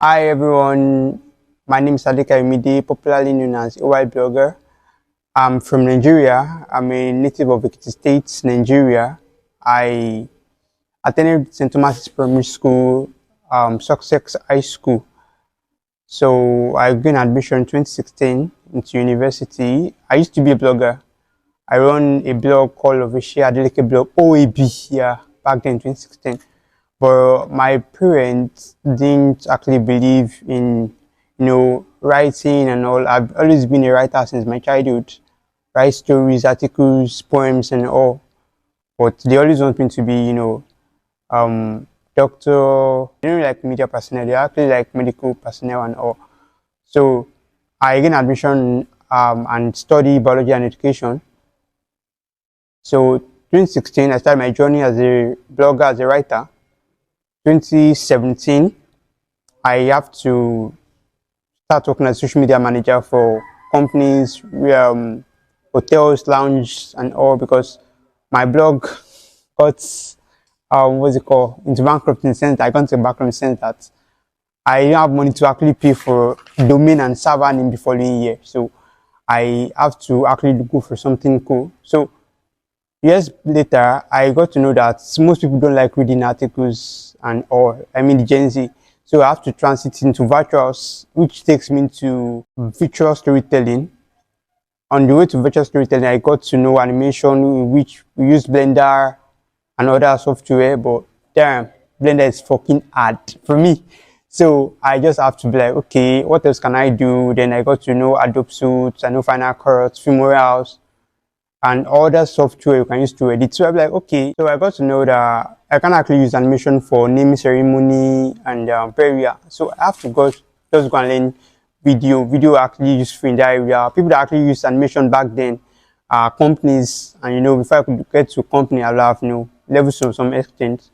Hi everyone, my name is Ayimide, popularly known as OY Blogger. I'm from Nigeria. I'm a native of Ekiti State, Nigeria. I attended St. Thomas's Primary School, Sussex High School. So I gained admission in 2016 into university. I used to be a blogger. I run a blog called Official Adeleke Blog, OAB, back then in 2016. But my parents didn't actually believe in, writing and all. I've always been a writer since my childhood. Write stories, articles, poems, and all. But they always want me to be, doctor. They don't like media personnel. They actually like medical personnel and all. So I gained admission and study biology and education. So 2016, I started my journey as a blogger, as a writer. 2017, I have to start working as a social media manager for companies, hotels, lounges, and all because my blog got what's it called, into bankruptcy in the sense that I got into bankruptcy in the sense that I didn't have money to actually pay for domain and server name the following year. So I have to actually go for something cool. So years later, I got to know that most people don't like reading articles and all. I mean, the Gen Z. So I have to transit into virtuals, which takes me to virtual storytelling. On the way to virtual storytelling, I got to know animation, which we use Blender and other software. But damn, Blender is fucking hard for me. So I just have to be like, okay, what else can I do? Then I got to know Adobe Suits, I know Final Cut, Filmora, and other software you can use to edit. So I'm like, okay. So I got to know that I can actually use animation for naming ceremony and burial. So I have to just go and learn video. Video actually useful in that area. People that actually use animation back then are companies, and before I could get to a company, I'll have levels to some extent.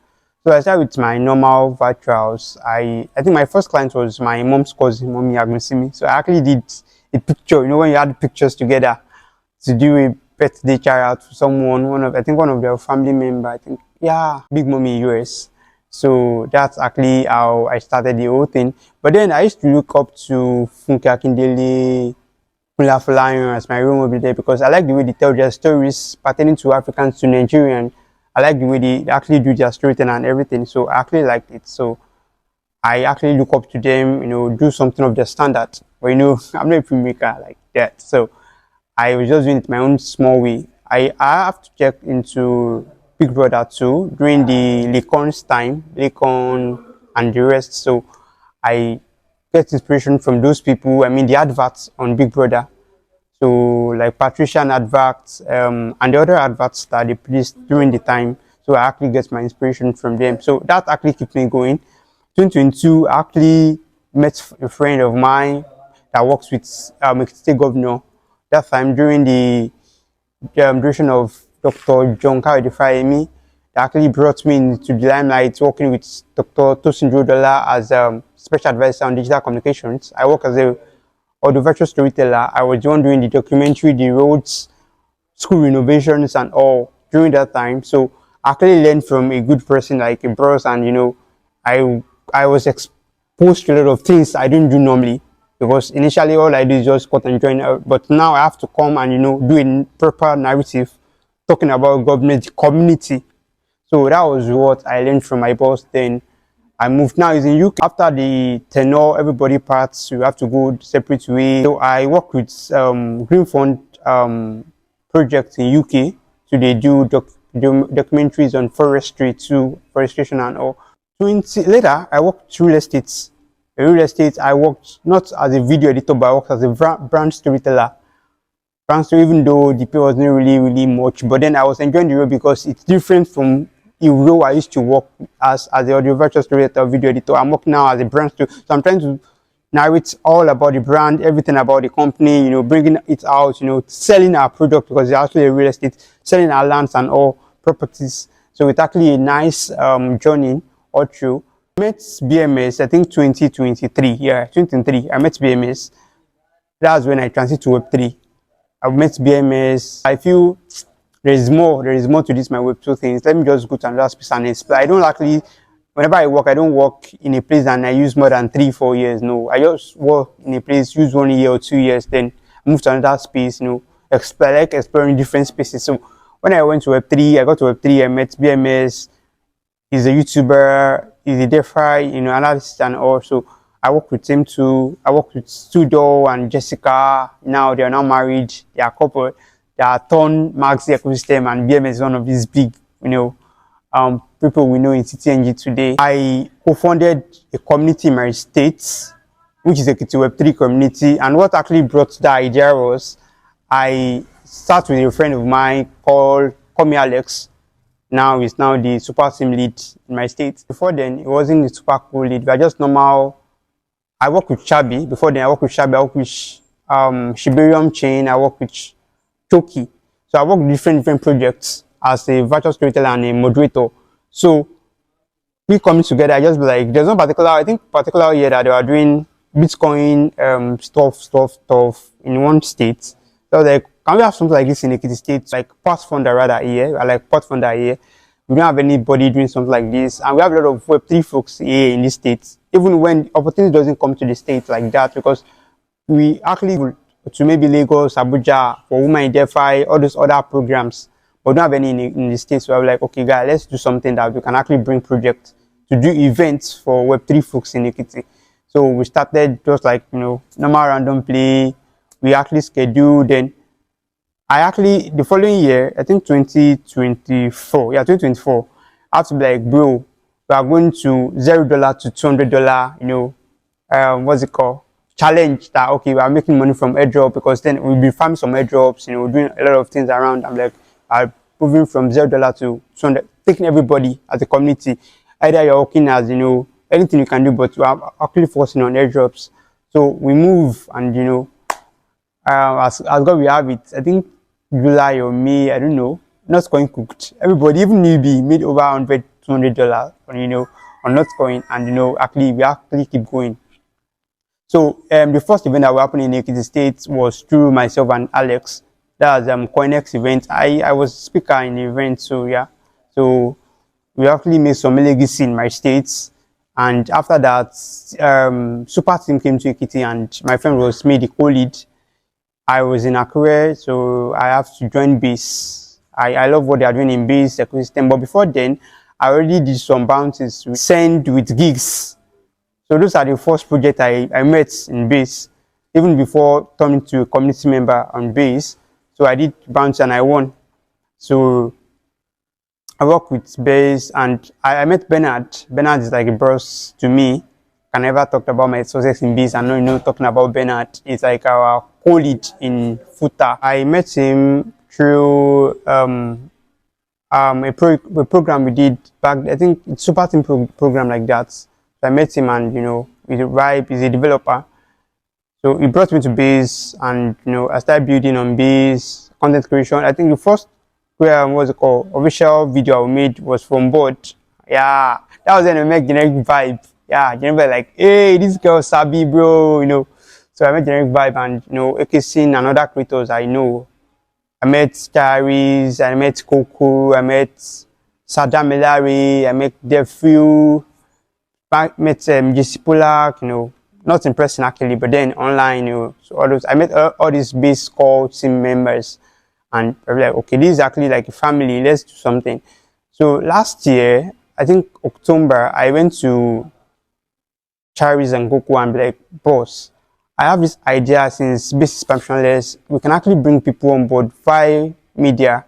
So I started with my normal virtuals. I think my first client was my mom's cousin, Mommy Agnosimi. So I actually did a picture. When you add pictures together to do a birthday shout to someone, I think one of their family member, I think, Big Mommy US. So that's actually how I started the whole thing. But then I used to look up to Funke Akindele, Kula Folayan as my role model there because I like the way they tell their stories pertaining to Africans to Nigerian. I like the way they actually do their storytelling and everything. So I actually liked it. So I actually look up to them, do something of their standard. But I'm not a filmmaker like that. So I was just doing it my own small way. I have to check into Big Brother too during the Lacon's time, Lacon and the rest. So I get inspiration from those people. I mean, the adverts on Big Brother. So like Patrician adverts and the other adverts that they placed during the time. So I actually get my inspiration from them. So that actually keeps me going. 2022, I actually met a friend of mine that works with State Governor. That time during the duration of Dr. John Kawede Fayemi, that actually brought me into the limelight working with Dr. Tosin Jodola as special advisor on digital communications. I work as a audio-virtual storyteller. I was the one doing the documentary, the roads, school renovations and all during that time. So I actually learned from a good person like a bros, and I was exposed to a lot of things I didn't do normally. Because initially all I do is just cut and join, but now I have to come and do a proper narrative talking about government, community. So that was what I learned from my boss. Then I moved. Now is in UK. After the tenure, everybody parts. You have to go separate way. So I work with Green Fund projects in UK. So they do documentaries on forestry too, forestation and all. Later, I worked real estate. In real estate, I worked not as a video editor, but I worked as a brand storyteller. Even though the pay wasn't really much, but then I was enjoying the role because it's different from the role I used to work as the audio virtual storyteller, video editor. I'm working now as a brand story, so I'm trying to narrate all about the brand, everything about the company, bringing it out, selling our product because it's actually a real estate, selling our lands and all properties. So it's actually a nice journey all through. I met BMS, I think 2023, 2023, I met BMS. That's when I transited to Web3. I met BMS. I feel there is more to this, my Web2 things. Let me just go to another space and explain. I don't actually whenever I work, I don't work in a place and I use more than 3 4 years. No, I just work in a place, use 1 year or 2 years, then move to another space. Explore, like exploring different spaces. So when I went to Web3, I got to Web3. I met BMS. He's a YouTuber. He's a DeFi, analyst, and also I work with him too. I work with Studo and Jessica. Now they are now married. They are a couple. They are torn marks the ecosystem, and BMS is one of these big, people we know in CTNG today. I co-founded a community in my state, which is a Web3 community. And what actually brought the idea was I sat with a friend of mine called Call Me Alex. Now he's now the super team lead in my state. Before then, it wasn't the super cool lead. We are just normal. I work with Chabi. Before then, I work with Chabi. I work with Shibarium Chain. I work with Choki. So I work with different projects as a virtual storyteller and a moderator. So we coming together, I just be like, there's no particular year that they are doing Bitcoin stuff in one state. So I was like, can we have something like this in Ekiti State? Like Pathfinder rather here, I like Pathfinder here. We don't have anybody doing something like this, and we have a lot of Web3 folks here in this state. Even when opportunity doesn't come to the state like that, because we actually to maybe Lagos, Abuja, for Women in DeFi, all those other programs, but don't have any in the state. So I was like, okay, guys, let's do something that we can actually bring projects to do events for Web3 folks in Ekiti. So we started just like, normal random play. We actually scheduled. Then the following year, I think 2024, I have to be like, bro, we are going to $0 to $200, what's it called? Challenge that, okay, we are making money from airdrop, because then we'll be farming some airdrops, doing a lot of things around. I'm like, I'm moving from $0 to 200, taking everybody as a community. Either you're working as, anything you can do, but we are actually focusing on airdrops. So we move, and, as God we have it, I think July or May, I don't know, not coin cooked. Everybody, even newbie, made over $100, $200 on, on not coin, and, we actually keep going. So the first event that will happen in Ekiti State was through myself and Alex. That was CoinX event. I was speaker in the event, so yeah. So we actually made some legacy in my states. And after that, Super Team came to Ekiti, and my friend was made the co-lead. I was in Akure, so I have to join Base. I love what they are doing in Base ecosystem. But before then, I already did some bounties to send with gigs. So those are the first project I met in Base, even before turning to a community member on Base. So I did bounty and I won. So I work with Base, and I met Bernard. Bernard is like a boss to me. I never talked about my success in Base. I know, talking about Bernard. It's like our co-lead in Futa. I met him through a program we did back. I think it's Super Team program like that. So I met him, and he's a vibe. He's a developer. So he brought me to Base, and I started building on Base, content creation. I think the first what's it called, official video I made was from board. Yeah, that was when I met generic vibe. Yeah, generic like, hey, this girl sabi, bro. So I met generic vibe, and AKSIN and other creators I know. I met Starries, I met Coco, I met Saddam Elari, I met Defew, I met JC Polak, not in person actually, but then online, so all those, I met all these Base core team members, and I was like, okay, this is actually like a family, let's do something. So last year, I think October, I went to Charis and Goku and be like, boss, I have this idea, since Base is permissionless, we can actually bring people on board via media,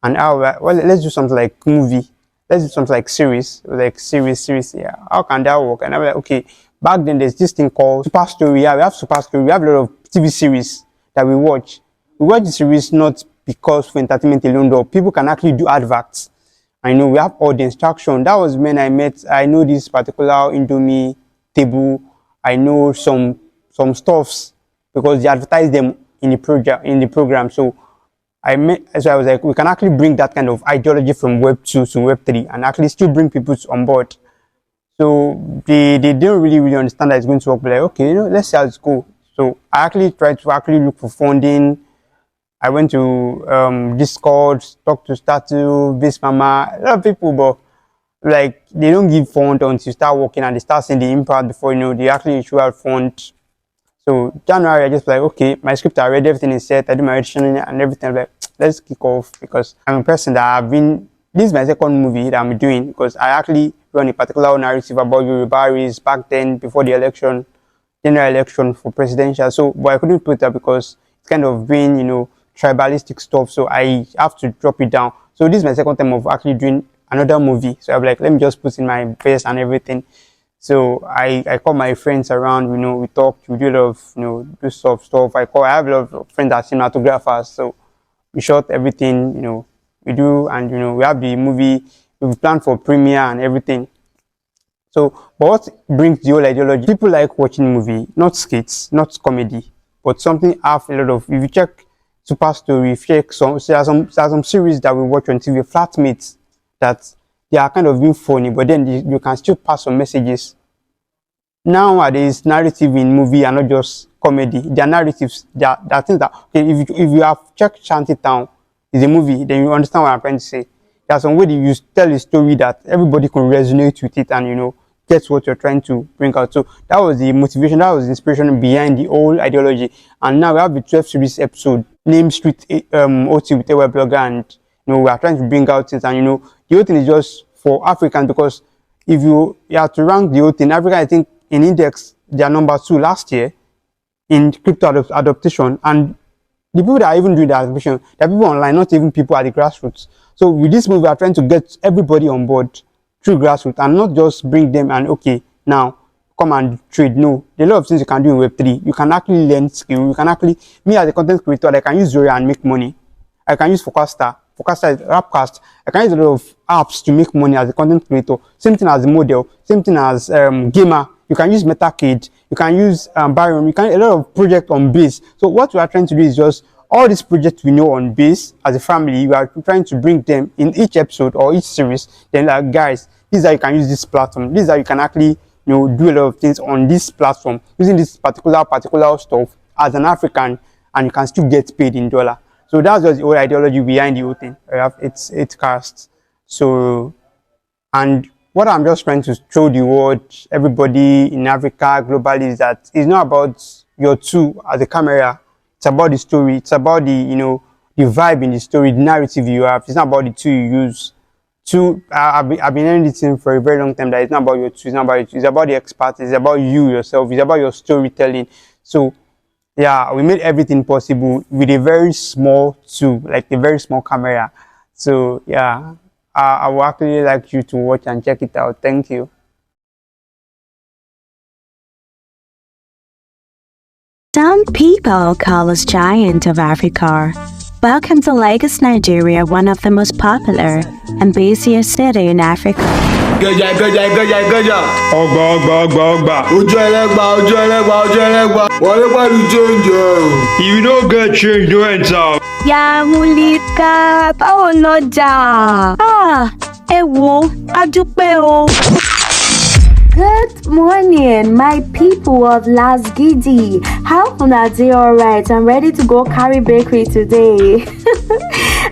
and let's do something like movie, let's do something like series, yeah, how can that work? And I'm like, okay, back then there's this thing called Super Story. Yeah, we have Super Story, we have a lot of TV series that we watch the series not because for entertainment alone, though. People can actually do adverts. We have audience traction. That was when I know this particular Indomie table. I know some stuffs because they advertise them in the program. So I was like, we can actually bring that kind of ideology from Web 2 to Web 3 and actually still bring people on board. So they didn't really understand that it's going to work. But like, okay, let's see how it's go. So I actually tried to look for funding. I went to Discord, talked to Statu, Base Mama, a lot of people, but like they don't give font until you start working and they start seeing the impact before you know they actually issue out font. So January, I just like, okay, my script I read, everything is set, I do my edition and everything. I'm like, let's kick off because I'm a person that I've been. This is my second movie that I'm doing because I actually run a particular narrative about Yoruba race back then before the election, general election for presidential. So, but I couldn't put that because it's kind of being, you know, tribalistic stuff. So I have to drop it down. So this is my second time of actually doing another movie. So I'm like, let me just put in my best and everything. So I call my friends around, you know, we talk, we do a lot of, you know, do stuff. I have a lot of friends that are cinematographers. So we shot everything, you know, we do, and, you know, we have the movie, we plan for premiere and everything. So, but what brings the whole ideology? People like watching movie, not skits, not comedy, but something have a lot of, if you check Super Story, if you check there are some series that we watch on TV, flatmates, that they are kind of being funny, but then you can still pass some messages. Nowadays, narrative in movie are not just comedy. They are narratives. They are things that, okay, if you have checked Shantytown, is a movie, then you understand what I'm trying to say. There's some way that you tell a story that everybody can resonate with it and, you know, get what you're trying to bring out. So that was the motivation, that was the inspiration behind the whole ideology. And now we have the 12 series episode named Street OT With Ayblogger, and, you know, we are trying to bring out things, and, you know, the whole thing is just for Africans, because if you have to rank the whole thing, Africa, I think in index they are number 2 last year in crypto adoption, and the people that are even doing the adoption, there are people online, not even people at the grassroots. So with this movie, we are trying to get everybody on board through grassroots and not just bring them and, okay, now come and trade. No, there are a lot of things you can do in Web3. You can actually learn skill. You can actually, me as a content creator, I can use Zoria and make money. I can use Focaster. Focaster is Rapcast. I can use a lot of apps to make money as a content creator. Same thing as a model. Same thing as gamer. You can use MetaCade. You can use Baron. You can a lot of projects on Base. So what we are trying to do is just all these projects we know on Base as a family. We are trying to bring them in each episode or each series. Then, like, guys, this is how you can use this platform. This is how you can actually, you know, do a lot of things on this platform using this particular stuff as an African, and you can still get paid in dollar. So that's just the whole ideology behind the whole thing. We have it's cast. So, and what I'm just trying to show the world, everybody in Africa, globally, is that it's not about your two as a camera. It's about the story. It's about the, you know, the vibe in the story, the narrative you have. It's not about the two you use. I've been hearing this thing for a very long time, that it's not about your two, it's not about your two. It's about the experts. It's about you yourself. It's about your storytelling. So, yeah, we made everything possible with a very small tool, like a very small camera. So, yeah, I would actually like you to watch and check it out. Thank you. Some people call us giant of Africa. Welcome to Lagos, Nigeria, one of the most popular and busiest city in Africa. Gẹ́jà. Ọgbà. Ojú ẹlẹ́gbà. Wọlé pẹ̀lú change o. You no get change, no enter. Ya Mulika, báwo lọ́jà? Ẹ wo, a dúpẹ́ o. Good morning, my people of Lasgidi. How una dey alright? I'm ready to go carry bakery today.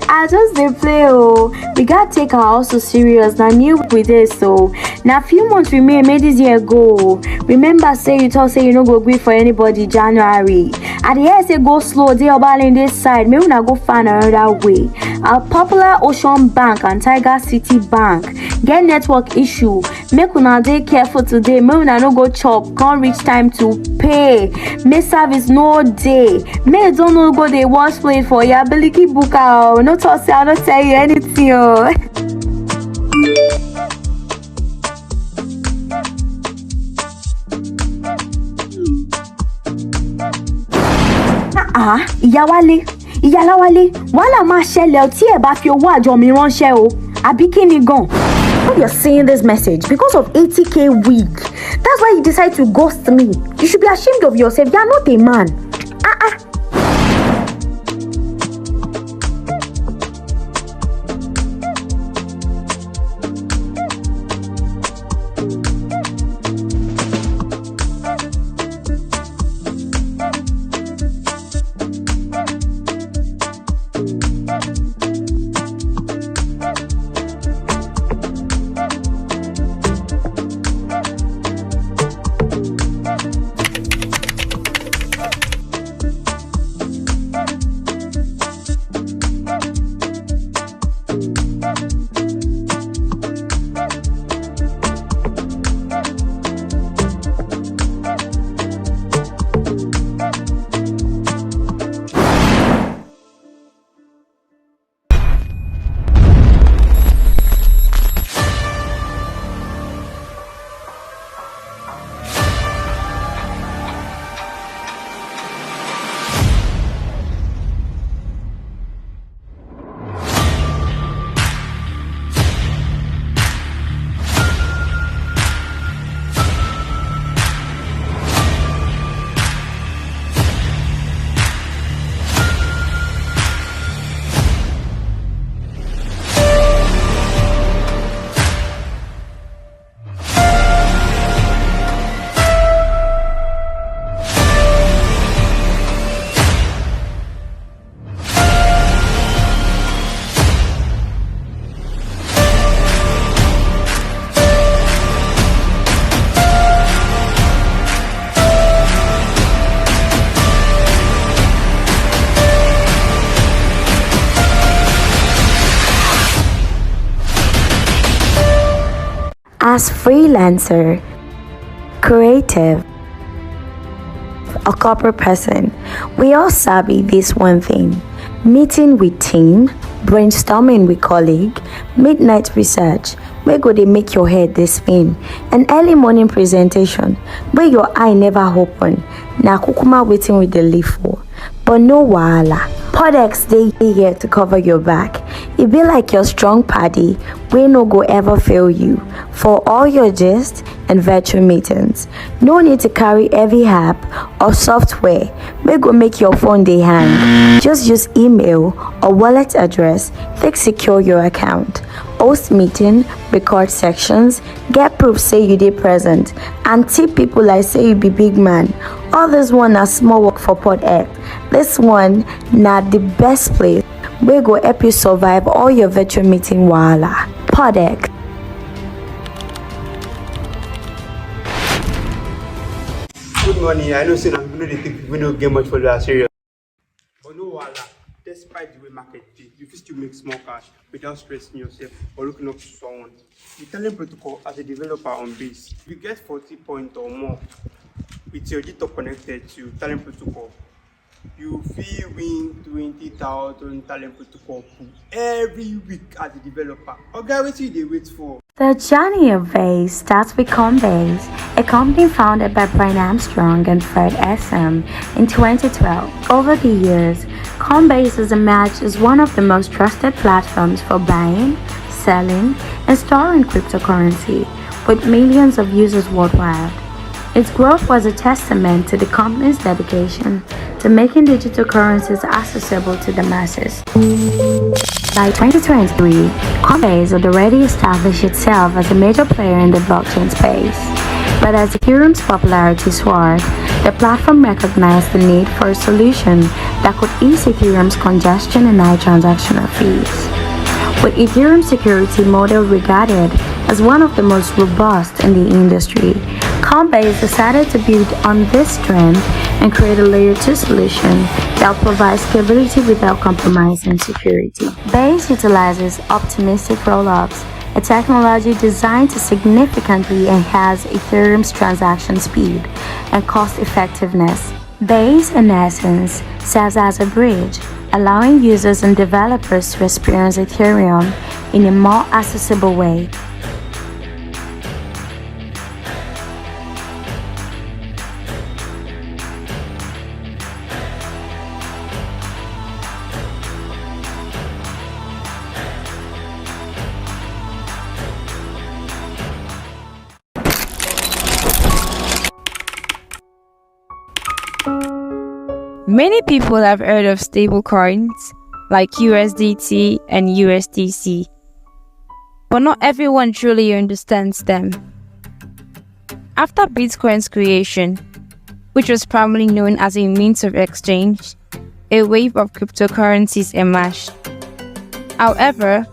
I just dey play oh. We gotta take our hustle serious. Na new with this so. Na few months remain make this year go. Remember say you talk say you no go gree for anybody January. At the end say go slow, dey obalin this side. Make una go find another way. Our popular Ocean Bank and Tiger City Bank get network issue. Make una dey careful today. Make una no go chop. Can't reach time to pay. Make service no day. Make don't no go dey wash plate for ya ability buka. No talk say I don't tell you anything. Oh. Ìyáláwálé, wàhálà máa ṣẹlẹ̀ tí ẹ bá fi owó àjọ mi ránṣẹ́ o. Àbí kí ni gan? When you're seeing this message because of 80k wig, that's why you decide to ghost me. You should be ashamed of yourself. You're not a man. freelancer, creative, a corporate person, we all sabi this one thing: meeting with team, brainstorming with colleague, midnight research wey go dey make your head dey spin, an early morning presentation wey your eye never open. Na kukuma wetin we dey live for. But no wahala, Podex dey here to cover your back. E be like your strong paddy wey no go ever fail you for all your gist and virtual meetings. No need to carry heavy app or software wey go make your phone dey hang. Just use email or wallet address take secure your account. Host meeting, record sections, get proof say you dey present, and tip people like say you be big man. All this one na small work for Podex. This one na the best place wey go help you survive all your virtual meeting wahala. Podex. Good morning. I know say I'm going to think we don't get much for that serious. But no wahala. Despite the way market dey, you can still make small cash without stressing yourself or looking up to someone. The Talent Protocol as a developer on base, you get 40 points or more with your GitHub connected to Talent Protocol. You feel win 20,000 Talent Protocol every week as a developer. Okay, what you dey wait for? The journey of Base starts with Coinbase, a company founded by Brian Armstrong and Fred SM in 2012. Over the years, Coinbase has emerged as one of the most trusted platforms for buying, selling, and storing cryptocurrency, with millions of users worldwide. Its growth was a testament to the company's dedication to making digital currencies accessible to the masses. By 2023, Coinbase had already established itself as a major player in the blockchain space. But as Ethereum's popularity soared, the platform recognized the need for a solution that could ease Ethereum's congestion and high transactional fees. With Ethereum's security model regarded as one of the most robust in the industry, Coinbase decided to build on this strength and create a layer 2 solution that will provide stability without compromising security. Base utilizes optimistic rollups, a technology designed to significantly enhance Ethereum's transaction speed and cost effectiveness. Base, in essence, serves as a bridge, allowing users and developers to experience Ethereum in a more accessible way. Many people have heard of stablecoins like USDT and USDC, but not everyone truly understands them. After Bitcoin's creation, which was primarily known as a means of exchange, a wave of cryptocurrencies emerged. However,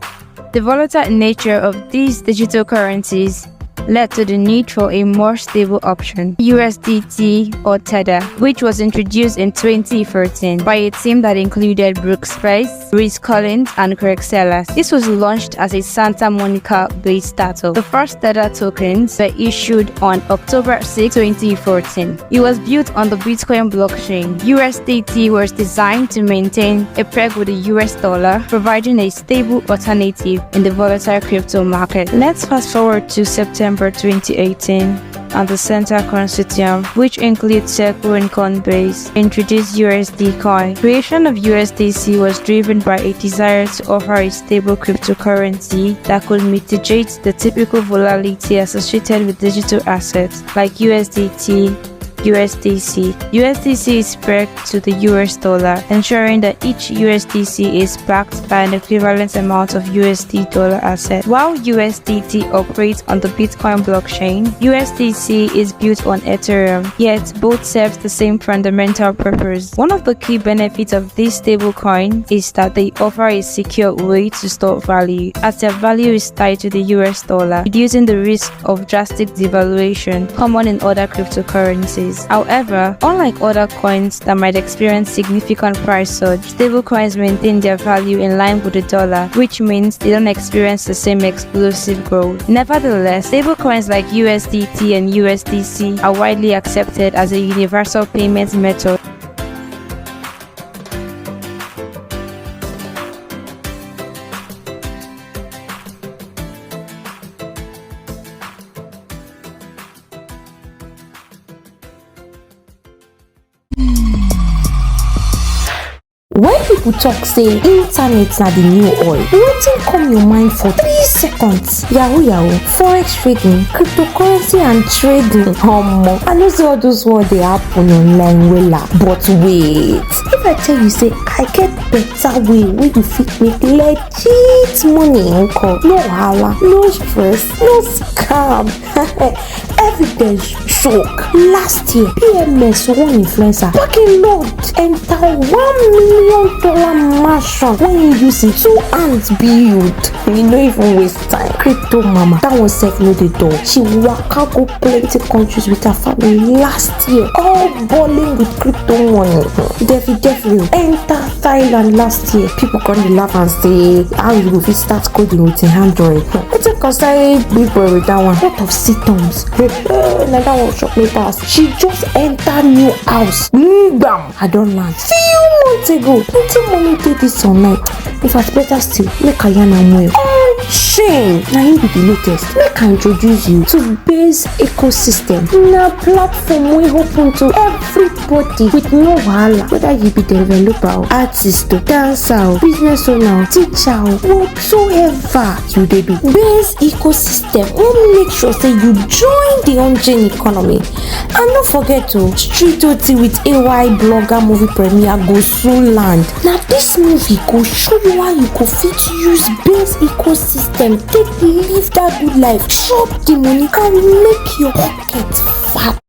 the volatile nature of these digital currencies led to the need for a more stable option, USDT or Tether, which was introduced in 2013 by a team that included Brooks Price, Reese Collins, and Craig Sellers. This was launched as a Santa Monica-based startup. The first Tether tokens were issued on October 6, 2014. It was built on the Bitcoin blockchain. USDT was designed to maintain a peg with the US dollar, providing a stable alternative in the volatile crypto market. Let's fast forward to September 2018, and the Center Consortium, which includes Circle and Coinbase, introduced USD Coin. Creation of USDC was driven by a desire to offer a stable cryptocurrency that could mitigate the typical volatility associated with digital assets like USDT, USDC. USDC is pegged to the US dollar, ensuring that each USDC is backed by an equivalent amount of USD dollar asset. While USDT operates on the Bitcoin blockchain, USDC is built on Ethereum, yet both serve the same fundamental purpose. One of the key benefits of these stablecoins is that they offer a secure way to store value, as their value is tied to the US dollar, reducing the risk of drastic devaluation common in other cryptocurrencies. prices. However, unlike other coins that might experience significant price surge, stablecoins maintain their value in line with the dollar, which means they don't experience the same explosive growth. Nevertheless, stablecoins like USDT and USDC are widely accepted as a universal payment method. When people talk say internet na the new oil, wetin come your mind for 3 seconds? Yahoo, forex trading, cryptocurrency and trading. I know say all those words dey happen online wella, but wait, if I tell you say I get better way wey you fit make legit money nko, no wahala, no stress, no scam. Evidence choke. Last year, PMS one influencer packing load enter $1 million mansion when you use it 2 hands build. You no even waste time. Crypto mama, that one self know the door. She waka go plenty countries with her family last year, all balling with crypto money. Definitely enter Thailand last year. People come to laugh and say, how you go fit start coding with a Android? It's a concern big boy with that one. What of symptoms? Now that one shock me pass. She just enter new house. Bam! I don't land. Few months ago, plenty money take this online. If I better still, make a yarn and well. Shame! Now you be the latest. Make I introduce you to Base Ecosystem. Na platform we open to everybody with no wahala. Whether you be developer, artist, dancer, business owner, teacher, whatsoever you dey do. Base Ecosystem will make sure say you join the on-chain economy. And don't forget to Street OT with Ayblogger movie premiere go soon land. Now this movie go show you how you go fit use Base Ecosystem take live that good life, chop the money and make your pocket fat.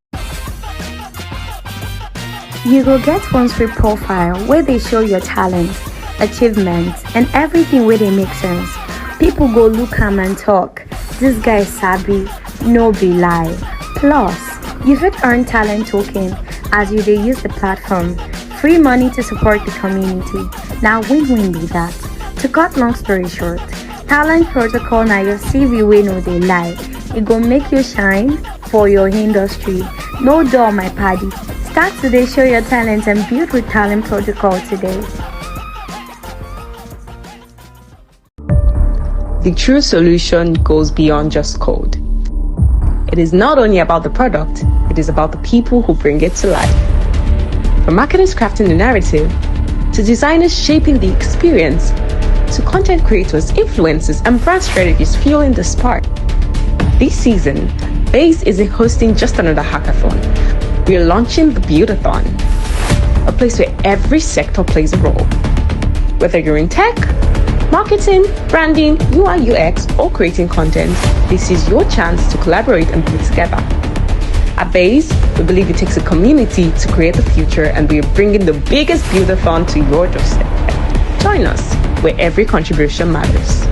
You go get one free profile where they show your talents, achievements, and everything where they make sense. People go look am and talk, this guy sabi, no be lie. Plus, you fit earn talent token as you dey use the platform. Free money to support the community. Now win-win be that. To cut long story short, talent protocol na your CV wey no dey lie. It go make you shine for your industry. No dull my paddy. Start today, show your talent and build with talent protocol today. The true solution goes beyond just code. It is not only about the product, it is about the people who bring it to life. From marketers crafting the narrative, to designers shaping the experience, to content creators, influencers, and brand strategists fueling the spark. This season, Base isn't hosting just another hackathon. We're launching the Build-a-thon, a place where every sector plays a role. Whether you're in tech, marketing, branding, UI UX, or creating content, this is your chance to collaborate and play together. At Base, we believe it takes a community to create the future, and we are bringing the biggest build-a-thon to your doorstep. Join us, where every contribution matters.